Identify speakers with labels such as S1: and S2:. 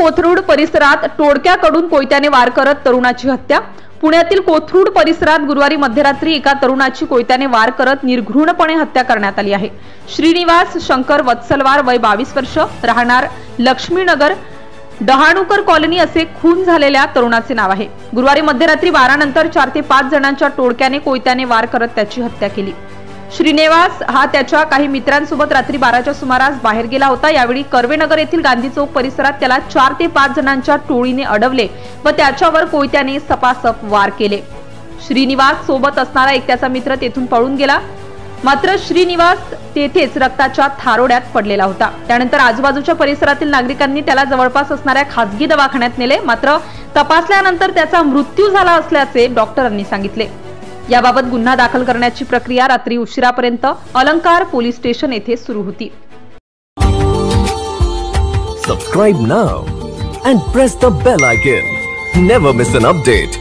S1: कोथरूड परिसरात टोळक्याकडून कोयत्याने वार करत तरुणाची हत्या। पुण्यातील कोथरूड परिसरात गुरुवारी मध्यरात्री एका तरुणाची कोयत्याने वार करत निर्घृणपणे हत्या करण्यात आली आहे। श्रीनिवास शंकर वत्सलवार, वय 22 वर्ष, राहणार लक्ष्मीनगर, डहाणूकर कॉलनी असे खून झालेल्या तरुणाचे नाव आहे। गुरुवारी मध्यरात्री 12 नंतर 4 ते 5 जणांच्या टोळक्याने कोयत्याने वार करत त्याची हत्या केली। श्रीनिवास हा त्याच्या काही मित्रांसोबत रात्री 12च्या सुमारास बाहेर गेला होता। यावेळी कर्वेनगर येथील गांधी चौक परिसरात त्याला 4 ते 5 जणांच्या टोळीने अडवले व त्याच्यावर कोयत्याने सपासप वार केले। श्रीनिवास सोबत असणारा एक त्याचा मित्र तेथून पळून गेला, मात्र श्रीनिवास तेथेच रक्ताच्या थारोड्यात पडलेला होता। त्यानंतर आजूबाजूच्या परिसरातील नागरिकांनी त्याला जवळपास असणाऱ्या खासगी दवाखान्यात नेले, मात्र तपासल्यानंतर त्याचा मृत्यू झाला असल्याचे डॉक्टरांनी सांगितले। याबाबत गुन्हा दाखल करण्याची प्रक्रिया रात्री उशिरापर्यंत अलंकार पोलीस स्टेशन येथे सुरू होती।
S2: Subscribe now and press the bell icon. Never miss an update.